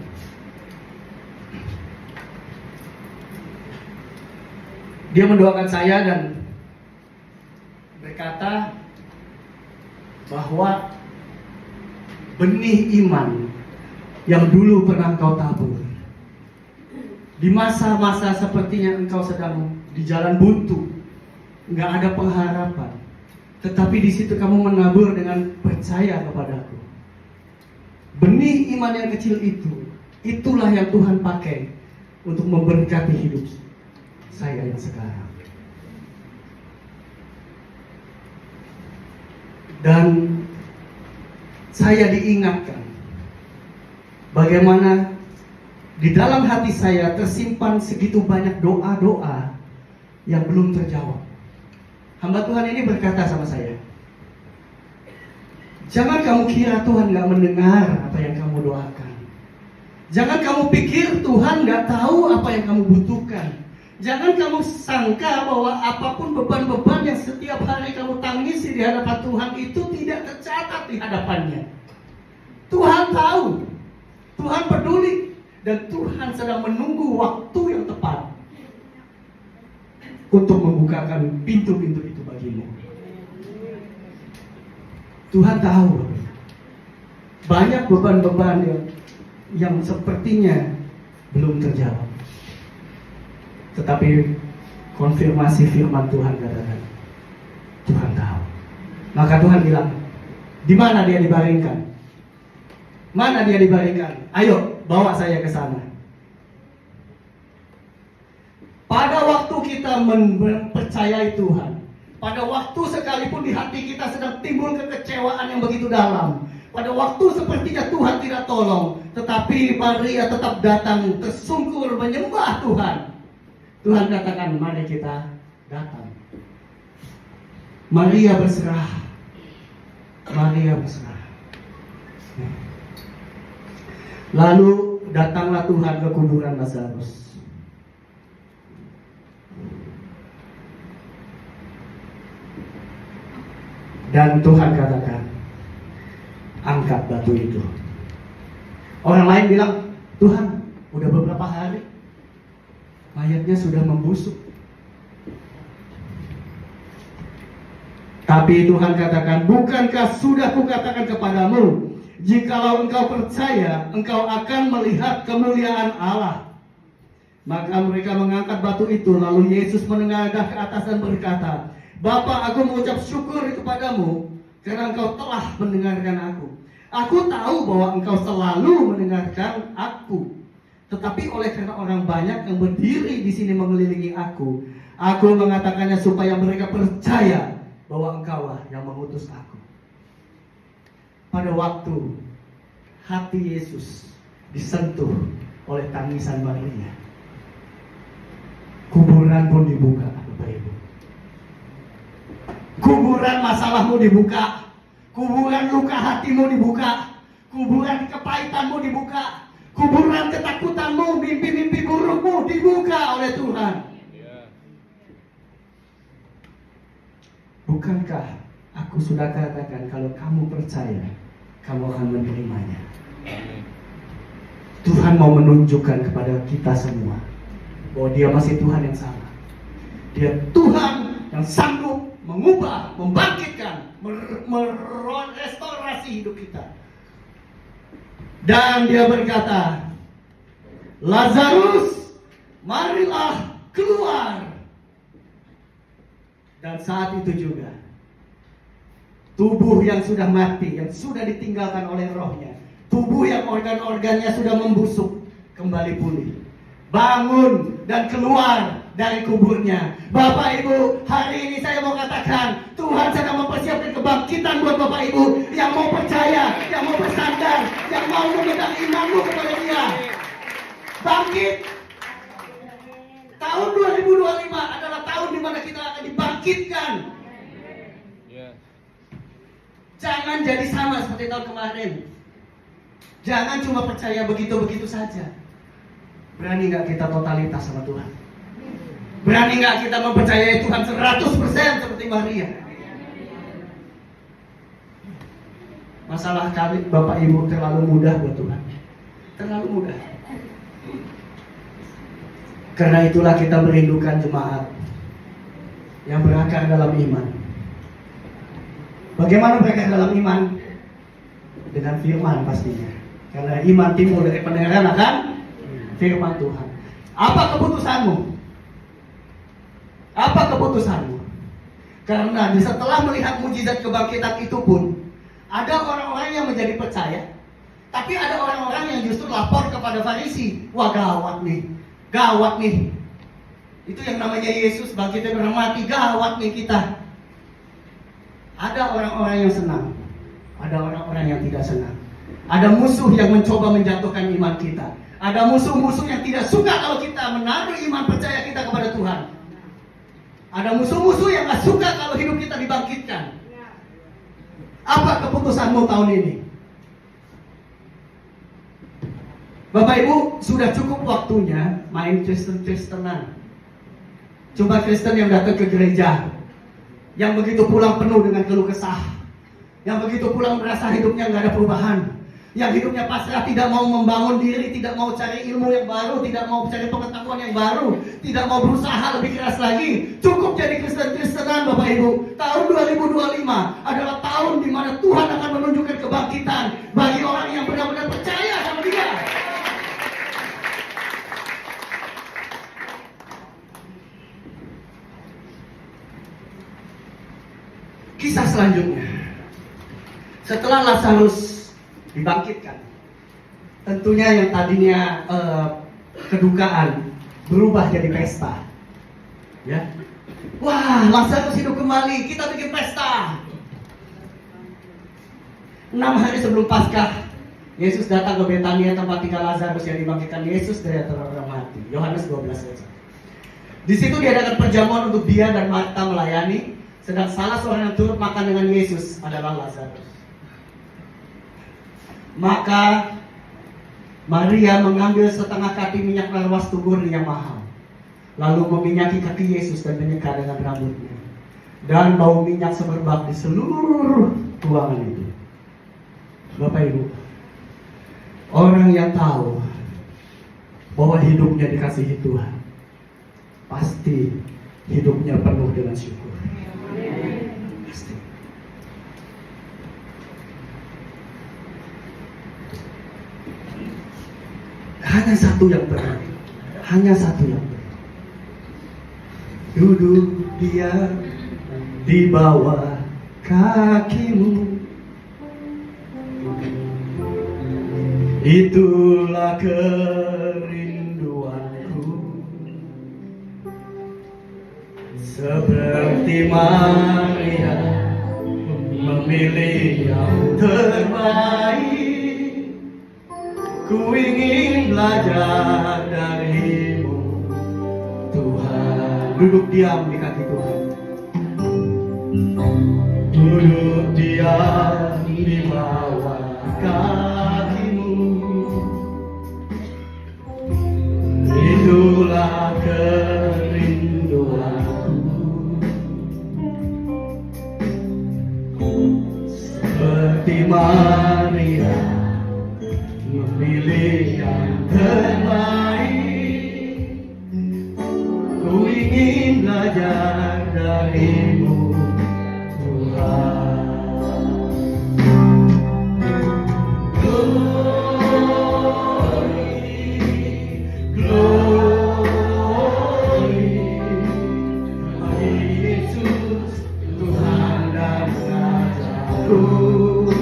Dia mendoakan saya dan berkata bahwa benih iman yang dulu pernah engkau tabur, di masa-masa sepertinya engkau sedang di jalan buntu, nggak ada pengharapan, tetapi di situ kamu menabur dengan percaya kepadaku. Benih iman yang kecil itu, itulah yang Tuhan pakai untuk memberkati hidup saya yang sekarang. Dan saya diingatkan bagaimana di dalam hati saya tersimpan segitu banyak doa-doa yang belum terjawab. Hamba Tuhan ini berkata sama saya, "Jangan kamu kira Tuhan gak mendengar apa yang kamu doakan. Jangan kamu pikir Tuhan gak tahu apa yang kamu butuhkan. Jangan kamu sangka bahwa apapun beban-beban yang setiap hari kamu tangisi di hadapan Tuhan itu tidak tercatat di hadapannya. Tuhan tahu, Tuhan peduli, dan Tuhan sedang menunggu waktu yang tepat untuk membukakan pintu-pintu itu bagimu." Tuhan tahu banyak beban-beban yang sepertinya belum terjawab. Tetapi konfirmasi firman Tuhan katakan, Tuhan tahu. Maka Tuhan bilang, "Di mana dia dibaringkan? Mana dia dibaringkan? Ayo, bawa saya ke sana." Pada waktu kita mempercayai Tuhan, pada waktu sekalipun di hati kita sedang timbul kekecewaan yang begitu dalam, pada waktu sepertinya Tuhan tidak tolong, tetapi Maria tetap datang tersungkur menyembah Tuhan. Tuhan katakan, "Mari kita datang." Maria berserah. Maria berserah. Lalu datanglah Tuhan ke kuburan Lazarus. Dan Tuhan katakan, "Angkat batu itu." Orang lain bilang, "Tuhan, udah beberapa hari mayatnya sudah membusuk." Tapi Tuhan katakan, "Bukankah sudah kukatakan kepadamu, jikalau engkau percaya, engkau akan melihat kemuliaan Allah." Maka mereka mengangkat batu itu, lalu Yesus menengadah ke atas dan berkata, "Bapa, aku mengucap syukur kepadamu karena engkau telah mendengarkan aku. Aku tahu bahwa engkau selalu mendengarkan aku. Tetapi oleh karena orang banyak yang berdiri di sini mengelilingi aku Aku mengatakannya supaya mereka percaya bahwa Engkaulah yang mengutus aku. Pada waktu hati Yesus disentuh oleh tangisan Maria, kuburan pun dibuka, Bapak Ibu. Kuburan masalahmu dibuka, kuburan luka hatimu dibuka, kuburan kepahitanmu dibuka, kuburan ketakutanmu, mimpi-mimpi burukmu dibuka oleh Tuhan. Bukankah aku sudah katakan kalau kamu percaya, kamu akan menerimanya? Tuhan mau menunjukkan kepada kita semua bahwa Dia masih Tuhan yang sama. Dia Tuhan yang sanggup mengubah, membangkitkan, merestorasi hidup kita. Dan Dia berkata, Lazarus, marilah keluar. Dan saat itu juga tubuh yang sudah mati, yang sudah ditinggalkan oleh rohnya, tubuh yang organ-organnya sudah membusuk, kembali pulih, bangun dan keluar dari kuburnya. Bapak Ibu, hari ini saya mau katakan, Tuhan sedang mempersiapkan kebangkitan buat Bapak Ibu yang mau percaya, yang mau bersandar, yang mau memegang imanmu kepada Dia. Bangkit. Tahun 2025 adalah tahun di mana kita akan dibangkitkan. Jangan jadi sama seperti tahun kemarin. Jangan cuma percaya begitu-begitu saja. Berani nggak kita totalitas sama Tuhan? Berani nggak kita mempercayai Tuhan 100% seperti Maria? Masalah kali Bapak Ibu terlalu mudah buat Tuhan. Terlalu mudah. Karena itulah kita merindukan jemaat yang berakar dalam iman. Bagaimana berakar dalam iman? Dengan firman pastinya. Karena iman timbul dari pendengaran akan firman Tuhan. Apa keputusanmu? Apa keputusanmu? Karena setelah melihat mujizat kebangkitan itu pun, ada orang-orang yang menjadi percaya, tapi ada orang-orang yang justru lapor kepada Farisi. Wah, gawat nih. Gawat nih. Itu yang namanya Yesus bangkit dari orang mati. Gawat nih kita. Ada orang-orang yang senang, ada orang-orang yang tidak senang. Ada musuh yang mencoba menjatuhkan iman kita. Ada musuh-musuh yang tidak suka kalau kita menaruh iman percaya kita kepada Tuhan. Ada musuh-musuh yang gak suka kalau hidup kita dibangkitkan. Apa keputusanmu tahun ini? Bapak Ibu, sudah cukup waktunya main Kristen-Kristenan. Coba Kristen yang datang ke gereja, yang begitu pulang penuh dengan keluh kesah, yang begitu pulang merasa hidupnya nggak ada perubahan, yang hidupnya pasrah, tidak mau membangun diri, tidak mau cari ilmu yang baru, tidak mau cari pengetahuan yang baru, tidak mau berusaha lebih keras lagi. Cukup jadi Kristen-Kristenan, Bapak Ibu. Tahun 2025 adalah tahun di mana Tuhan akan menunjukkan kebangkitan bagi orang yang benar-benar percaya sama Dia. Kisah selanjutnya, setelah Lazarus dibangkitkan, tentunya yang tadinya kedukaan berubah jadi pesta. Ya, wah, Lazarus hidup kembali, kita bikin pesta. 6 hari sebelum Paskah, Yesus datang ke Betania, tempat tinggal Lazarus yang dibangkitkan Yesus dari antara orang mati. Yohanes 12 ayat 1. Di situ diadakan perjamuan untuk dia dan Marta melayani. Sedang salah seorang yang turut makan dengan Yesus adalah Lazarus. Maka Maria mengambil setengah kati minyak larwas tubur yang mahal, lalu meminyaki kaki Yesus dan menyeka dengan rambutnya. Dan bau minyak semerbak di seluruh ruangan itu. Bapak Ibu, orang yang tahu bahwa hidupnya dikasihi Tuhan, pasti hidupnya penuh dengan syukur. Pasti. Hanya satu yang benar. Hanya satu yang benar. Duduk dia di bawah kakimu. Itulah kerinduanku. seperti Maria memilih yang terbaik. Ku ingin belajar darimu, Tuhan. Duduk diam di kaki Tuhan. Duduk diam di bawah kakimu. Itulah kerinduanku, seperti Maria memilih yang terbaik. Ku ingin belajar darimu, Tuhan. Glory, glory, bagi Yesus, Tuhan dan Rajaku.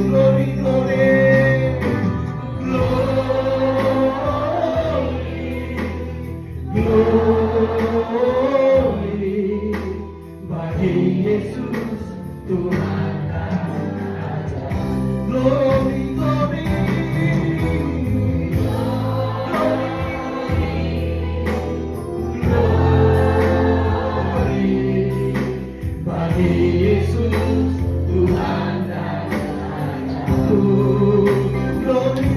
Glory, glory, glory, bagi Yesus, Tuhan dan Raja. Glory, glory, glory, bagi Yesus, Tuhan dan Rajaku. Glory,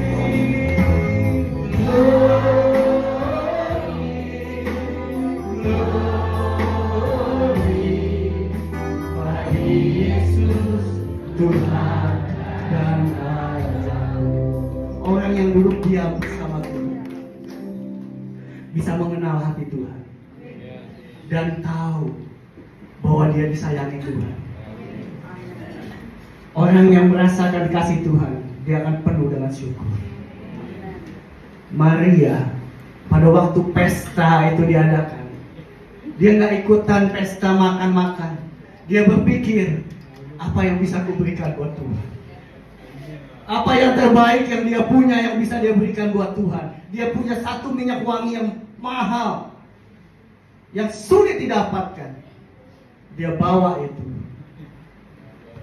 bagi Yesus, Tuhan dan Raja. Orang yang duduk diam bersama Tuhan bisa mengenal hati Tuhan dan tahu bahwa dia disayangi Tuhan. Orang yang merasakan kasih Tuhan, dia akan penuh dengan syukur. Maria, pada waktu pesta itu diadakan, dia nggak ikutan pesta makan-makan. Dia berpikir, apa yang bisa kuberikan buat Tuhan? Apa yang terbaik yang dia punya yang bisa dia berikan buat Tuhan? Dia punya satu minyak wangi yang mahal, yang sulit didapatkan. Dia bawa itu.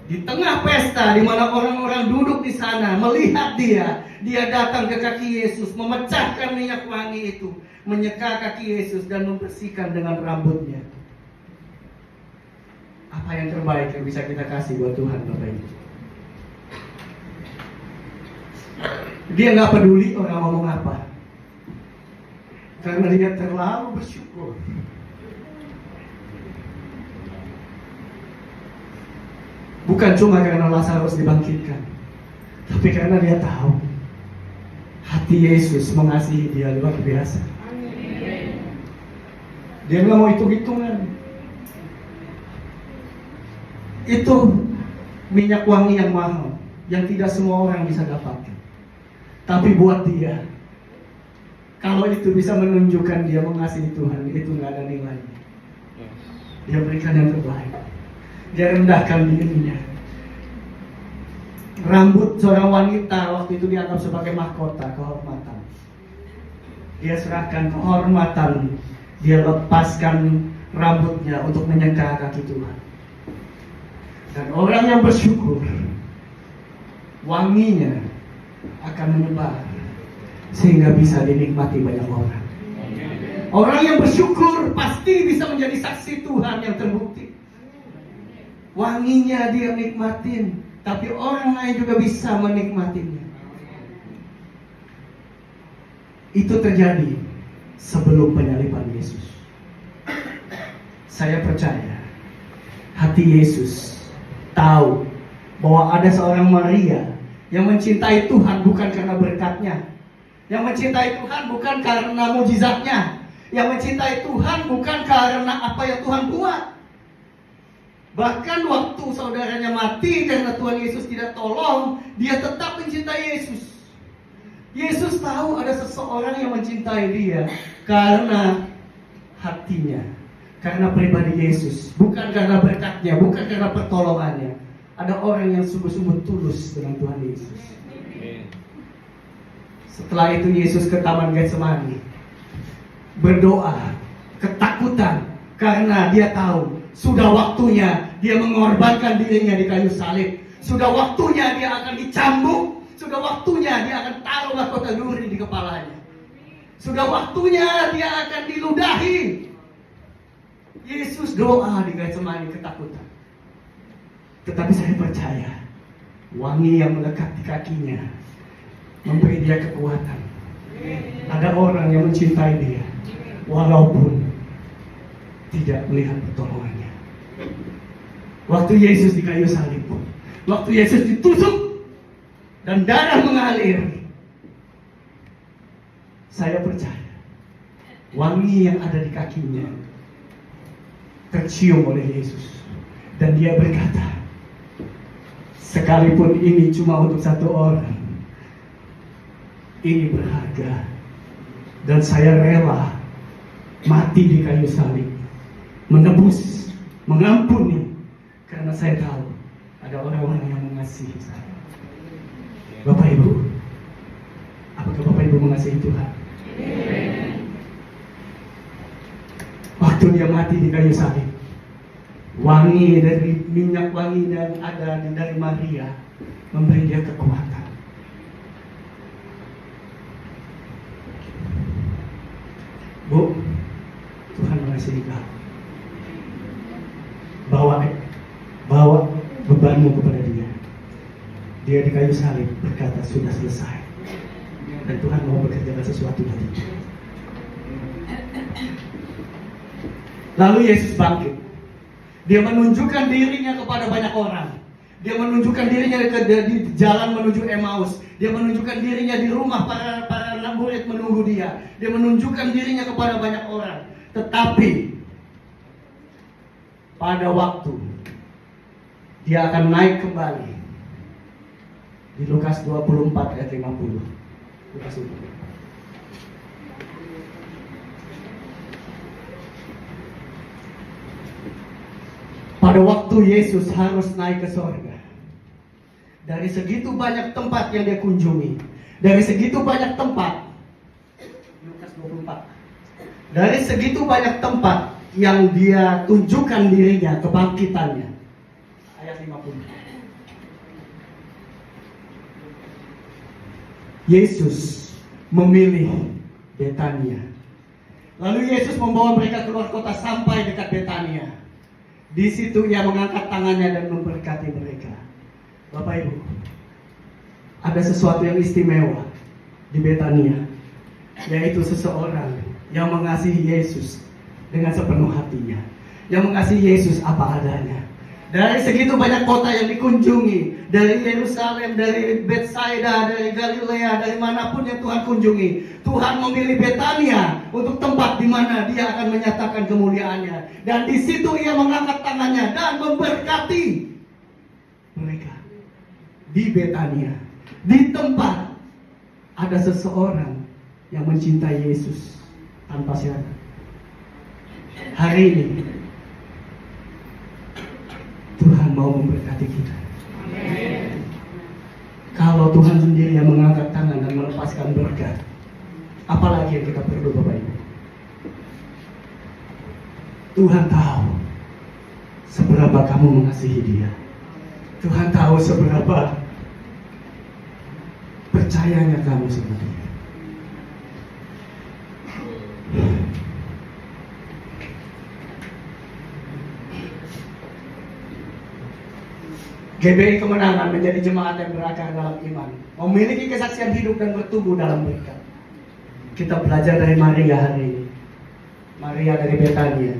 Di tengah pesta, di mana orang-orang duduk di sana melihat dia datang ke kaki Yesus, memecahkan minyak wangi itu, menyeka kaki Yesus dan membersihkan dengan rambutnya. Apa yang terbaik yang bisa kita kasih buat Tuhan, Bapak Ibu? Dia nggak peduli orang ngomong apa, karena dia terlalu bersyukur. Bukan cuma karena Lazarus dibangkitkan, tapi karena dia tahu hati Yesus mengasihi dia luar biasa. Dia nggak mau hitung-hitungan. Itu minyak wangi yang mahal, yang tidak semua orang bisa dapatkan. Tapi buat dia, kalau itu bisa menunjukkan dia mengasihi Tuhan, itu nggak ada nilainya. Dia berikan yang terbaik. Dia rendahkan dirinya. Rambut seorang wanita waktu itu dianggap sebagai mahkota, kehormatan. Dia serahkan kehormatan. Dia lepaskan rambutnya untuk menyeka kaki Tuhan. Dan orang yang bersyukur, wanginya akan menyebar sehingga bisa dinikmati banyak orang. Orang yang bersyukur pasti bisa menjadi saksi Tuhan yang terbukti. Wanginya dia nikmatin, tapi orang lain juga bisa menikmatinya. Itu terjadi sebelum penyaliban Yesus. Saya percaya hati Yesus tahu bahwa ada seorang Maria yang mencintai Tuhan bukan karena berkatnya, yang mencintai Tuhan bukan karena mujizatnya, yang mencintai Tuhan bukan karena apa yang Tuhan buat. Bahkan waktu saudaranya mati karena Tuhan Yesus tidak tolong, dia tetap mencintai Yesus. Yesus tahu ada seseorang yang mencintai dia karena hatinya, karena pribadi Yesus, bukan karena berkatnya, bukan karena pertolongannya. Ada orang yang sungguh-sungguh tulus dengan Tuhan Yesus. Setelah itu Yesus ke Taman Getsemani, berdoa, ketakutan karena dia tahu Sudah waktunya dia mengorbankan dirinya di kayu salib. Sudah waktunya dia akan dicambuk. Sudah waktunya dia akan taruh mahkota duri di kepalanya. Sudah waktunya dia akan diludahi. Yesus doa di Getsemani ketakutan. Tetapi saya percaya wangi yang melekat di kakinya memberi dia kekuatan. Ada orang yang mencintai dia walaupun tidak melihat pertolongannya. Waktu Yesus di kayu salib, waktu Yesus ditusuk dan darah mengalir, saya percaya wangi yang ada di kakinya tercium oleh Yesus. Dan dia berkata, sekalipun ini cuma untuk satu orang, ini berharga. Dan saya rela mati di kayu salib, menebus, mengampuni, karena saya tahu ada orang-orang yang mengasihi saya. Bapak Ibu, apakah Bapak Ibu mengasihi Tuhan? Waktu dia mati di kayu salib, wangi dari minyak wangi dan ada dari Maria memberi dia kekuatan. Bu, Tuhan mengasihi kamu. Bawa bebanmu kepada dia. Dia di kayu salib berkata sudah selesai. Dan Tuhan mau bekerjakan sesuatu bagimu. Lalu Yesus bangkit. Dia menunjukkan dirinya kepada banyak orang. Dia menunjukkan dirinya di jalan menuju Emmaus. Dia menunjukkan dirinya di rumah para murid menunggu dia. Dia menunjukkan dirinya kepada banyak orang. Tetapi pada waktu dia akan naik kembali di Lukas 24 ayat 50. Lukas 24. Pada waktu Yesus harus naik ke sorga, dari segitu banyak tempat yang dia kunjungi, dari segitu banyak tempat, Lukas 24, dari segitu banyak tempat yang dia tunjukkan dirinya, kebangkitannya, ayat 50. Yesus memilih Betania. Lalu Yesus membawa mereka keluar kota sampai dekat Betania. Di situ ia mengangkat tangannya dan memberkati mereka. Bapak Ibu, ada sesuatu yang istimewa di Betania, yaitu seseorang yang mengasihi Yesus dengan sepenuh hatinya, yang mengasihi Yesus apa adanya. Dari segitu banyak kota yang dikunjungi, dari Yerusalem, dari Betsaida, dari Galilea, dari manapun yang Tuhan kunjungi, Tuhan memilih Betania untuk tempat di mana dia akan menyatakan kemuliaannya. Dan di situ ia mengangkat tangannya dan memberkati mereka. Di Betania, di tempat ada seseorang yang mencintai Yesus tanpa syarat. Hari ini Tuhan mau memberkati kita. Kalau Tuhan sendiri yang mengangkat tangan dan melepaskan berkat, apalagi yang kita perlu, Bapak Ibu? Tuhan tahu seberapa kamu mengasihi Dia. Tuhan tahu seberapa percayanya kamu sama Dia. GBI Kemenangan menjadi jemaat yang berakar dalam iman, memiliki kesaksian hidup dan bertumbuh dalam berkat. Kita belajar dari Maria hari ini. Maria dari Betania.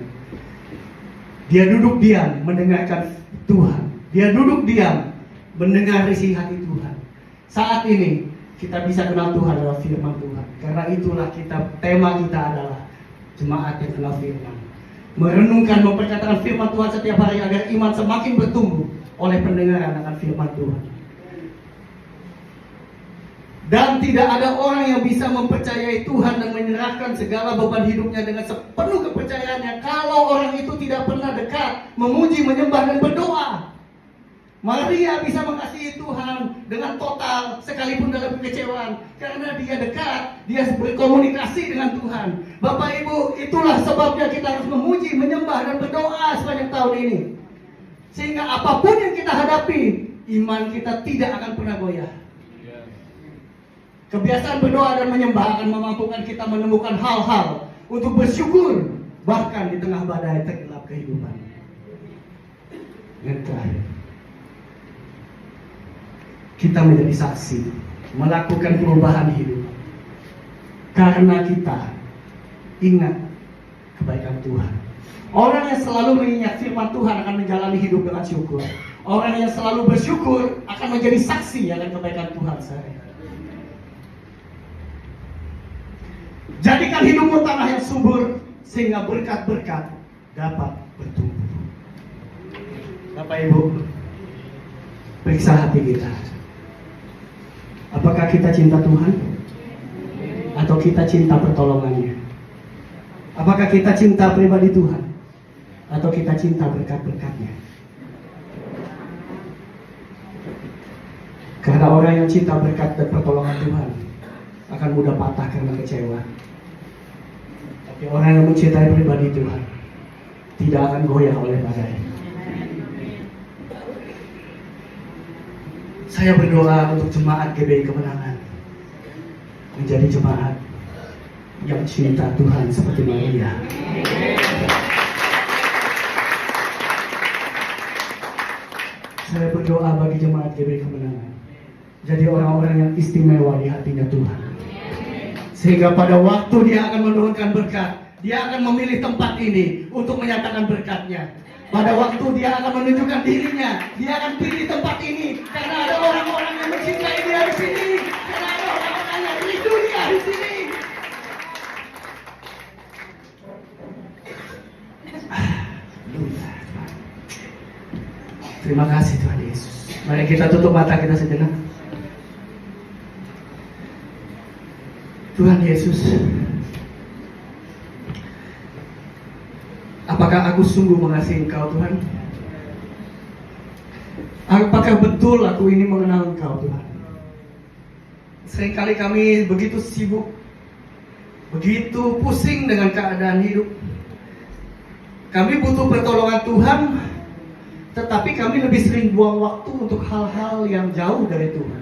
Dia duduk diam mendengarkan Tuhan. Dia duduk diam mendengar isi hati Tuhan. Saat ini kita bisa kenal Tuhan lewat firman Tuhan. Karena itulah tema kita adalah jemaat yang kenal firman. Merenungkan, memperkatakan firman Tuhan setiap hari agar iman semakin bertumbuh oleh pendengaran akan firman Tuhan. Dan tidak ada orang yang bisa mempercayai Tuhan dan menyerahkan segala beban hidupnya dengan sepenuh kepercayaannya kalau orang itu tidak pernah dekat, memuji, menyembah, dan berdoa. Maria bisa mengasihi Tuhan dengan total sekalipun dalam kekecewaan. Karena dia dekat, dia berkomunikasi dengan Tuhan. Bapak Ibu, itulah sebabnya kita harus memuji, menyembah, dan berdoa sepanjang tahun ini. Sehingga apapun yang kita hadapi, iman kita tidak akan pernah goyah. Kebiasaan berdoa dan menyembah akan memampukan kita menemukan hal-hal untuk bersyukur, bahkan di tengah badai tergelap kehidupan. Yang terakhir, kita menjadi saksi, melakukan perubahan hidup, karena kita ingat kebaikan Tuhan. Orang yang selalu mengingat firman Tuhan akan menjalani hidup dengan syukur. Orang yang selalu bersyukur akan menjadi saksi akan kebaikan Tuhan sehari-hari. Jadikan hidupmu tanah yang subur, sehingga berkat-berkat dapat bertumbuh. Bapak Ibu, periksa hati kita. Apakah kita cinta Tuhan? Atau kita cinta pertolongannya? Apakah kita cinta pribadi Tuhan? Atau kita cinta berkat-berkatnya? Karena orang yang cinta berkat dan pertolongan Tuhan akan mudah patah karena kecewa. Tapi orang yang mencintai pribadi Tuhan tidak akan goyah oleh badai. Saya berdoa untuk jemaat GBI Kemenangan menjadi jemaat yang cinta Tuhan seperti Maria. Saya berdoa bagi jemaat GBI Kemenangan jadi orang-orang yang istimewa di hatinya Tuhan. Sehingga pada waktu dia akan menurunkan berkat, dia akan memilih tempat ini untuk menyatakan berkatnya. Pada waktu dia akan menunjukkan dirinya, dia akan pilih tempat ini karena ada orang-orang yang mencintai dia di sini, karena ada orang-orang yang rindu dia di sini. Terima kasih Tuhan Yesus. Mari kita tutup mata kita sejenak. Tuhan Yesus, apakah aku sungguh mengasihi Engkau Tuhan? Apakah betul aku ini mengenal Engkau Tuhan? Seringkali kami begitu sibuk, begitu pusing dengan keadaan hidup. Kami butuh pertolongan Tuhan, tetapi kami lebih sering buang waktu untuk hal-hal yang jauh dari Tuhan.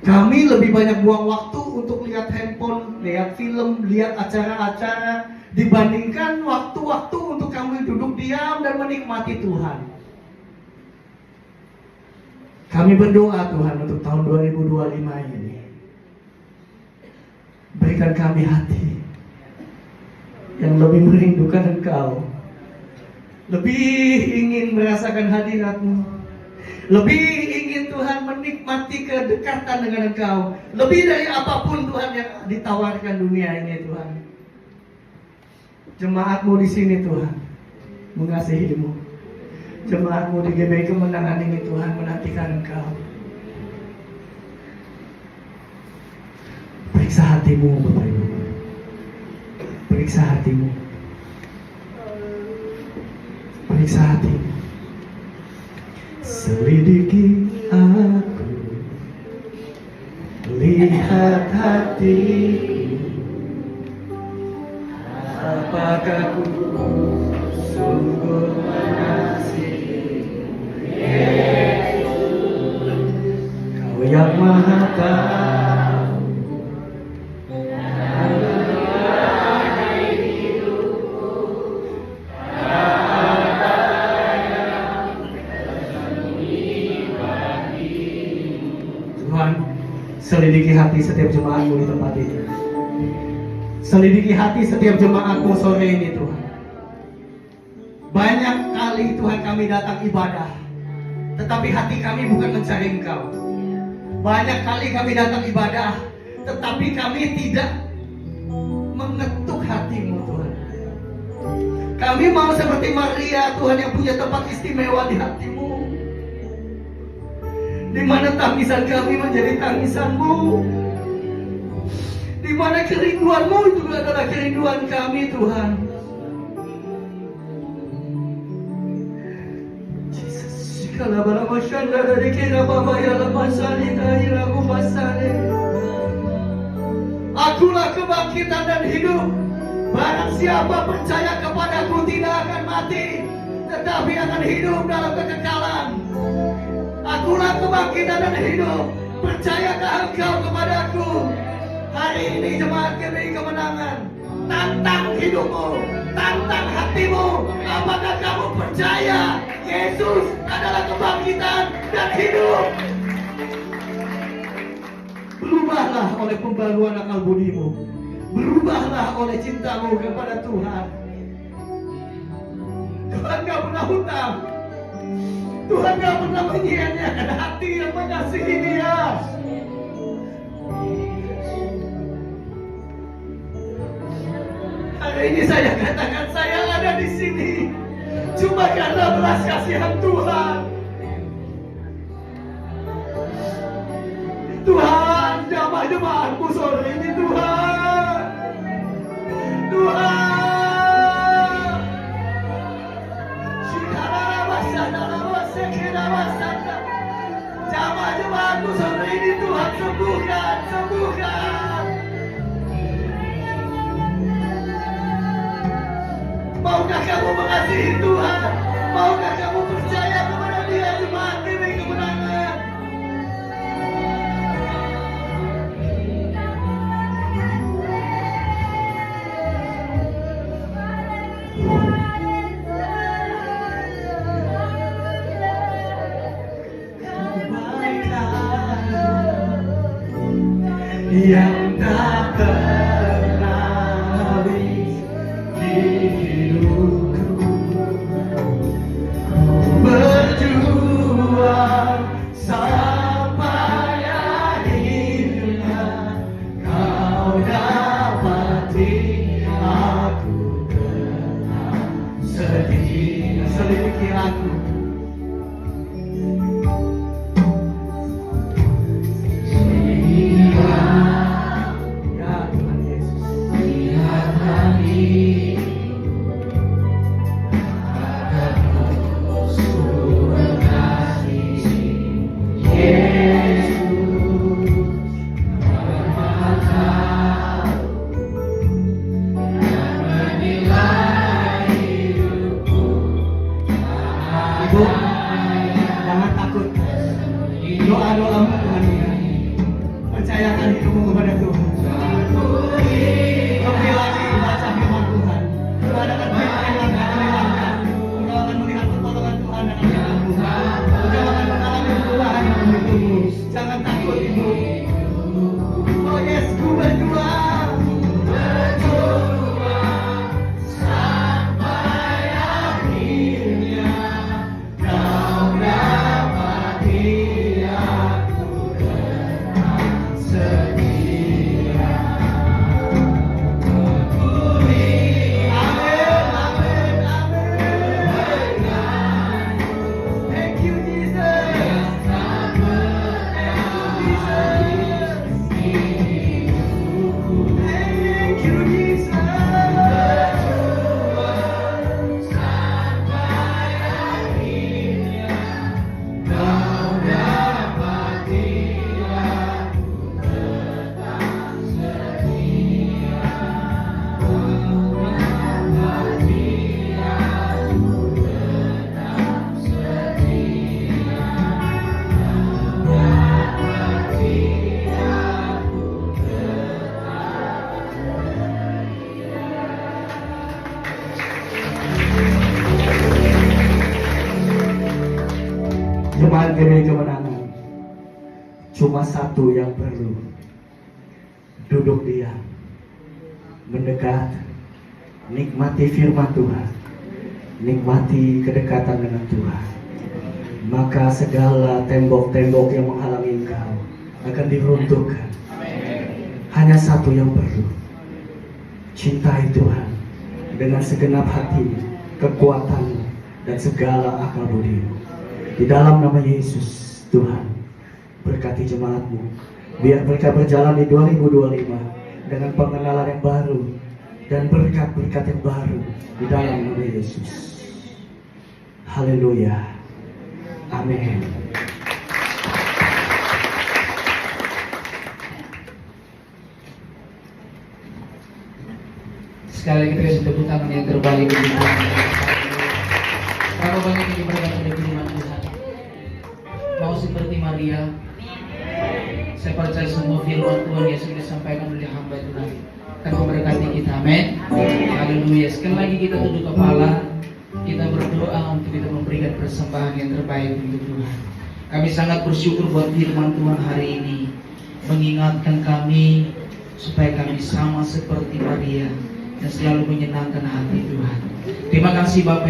Kami lebih banyak buang waktu untuk lihat handphone, lihat film, lihat acara-acara, dibandingkan waktu-waktu untuk kami duduk diam dan menikmati Tuhan. Kami berdoa Tuhan untuk tahun 2025 ini. Berikan kami hati yang lebih merindukan Engkau, lebih ingin merasakan hadirat-Mu, lebih ingin Tuhan menikmati kedekatan dengan Engkau, lebih dari apapun Tuhan yang ditawarkan dunia ini Tuhan. Jemaat-Mu di sini Tuhan mengasihi-Mu. Jemaat-Mu di GBI Kemenangan ini Tuhan menantikan Engkau. Periksa hatimu Bapak Ibu. Periksa hatimu. Periksa hatimu. Selidiki aku, lihat hatiku, apakah ku sungguh mengasihi Yesus, Kau yang Maha Tahu. Selidiki hati setiap jemaat-Mu di tempat ini. Selidiki hati setiap jemaat-Mu sore ini Tuhan. Banyak kali Tuhan kami datang ibadah, tetapi hati kami bukan mencari Engkau. Banyak kali kami datang ibadah, tetapi kami tidak mengetuk hati-Mu Tuhan. Kami mau seperti Maria Tuhan yang punya tempat istimewa di hati-Mu, di mana tangisan kami menjadi tangisan-Mu, di mana kerinduan-Mu juga adalah kerinduan kami Tuhan. Jesus, kalau barang masyarakat dari kira bapa ya lama salina ira Akulah kebangkitan dan hidup. Barang siapa percaya kepadaku tidak akan mati, tetapi akan hidup dalam kekekalan. Akulah kebangkitan dan hidup. Percayakah engkau kepadaku? Hari ini jemaat GBI Kemenangan, tantang hidupmu, tantang hatimu. Apakah kamu percaya Yesus adalah kebangkitan dan hidup? Berubahlah oleh pembaruan akal budimu. Berubahlah oleh cintamu kepada Tuhan. Tuhan gak pernah hutang. Tuhan gak pernah menyia-nyiakan hati yang mengasihi Dia. Hari ini saya katakan saya ada di sini cuma karena belas kasihan Tuhan. Tuhan, jamah jemaatmu sore ini Tuhan. Tuhan. Jamah jemaatmu sore ini Tuhan, sembuhkan, sembuhkan. Maukah kamu mengasihi Tuhan? Maukah kamu percaya kepada Dia, jemaat GBI Kemenangan? Yang tak pernah habis di hidupku, berjuang sampai akhirnya kau dapati aku tetap setia. Selidiki aku. Ibu, jangan takut. Doa-doamu Tuhan dengar. Percayakan hidupmu kepada Tuhan. Lebih lagi baca firman Tuhan. Adakan firman yang akan menyenangkan. Engkau akan melihat pertolongan Tuhan dalam hidupmu. Engkau akan mengalami perubahan dalam hidupmu. Jangan takut ibu. Oh yes, ku berjuang. Jemaat GBI Kemenangan, cuma satu yang perlu: duduk diam, mendekat, nikmati firman Tuhan, nikmati kedekatan dengan Tuhan. Maka segala tembok-tembok yang menghalangi engkau akan diruntuhkan. Hanya satu yang perlu: cintai Tuhan dengan segenap hati, kekuatanmu, dan segala akal budimu. Di dalam nama Yesus, Tuhan, berkati jemaatmu. Biar mereka berjalan di 2025 dengan pengenalan yang baru dan berkat-berkat yang baru di dalam nama Yesus. Haleluya. Amin. Sekali lagi kita kasih tepuk tangan yang terbaik untuk Tuhan. Berapa banyak yang diberkati oleh firman Tuhan? Mau seperti Maria? Saya percaya semua firman Tuhan yang sudah disampaikan oleh hamba Tuhan akan memberkati kita. Amin. Haleluya. Sekali lagi kita tunduk kepala, kita berdoa untuk kita memberikan persembahan yang terbaik untuk Tuhan. Kami sangat bersyukur buat firman Tuhan hari ini, mengingatkan kami supaya kami sama seperti Maria dan selalu menyenangkan hati Tuhan. Terima kasih Bapak.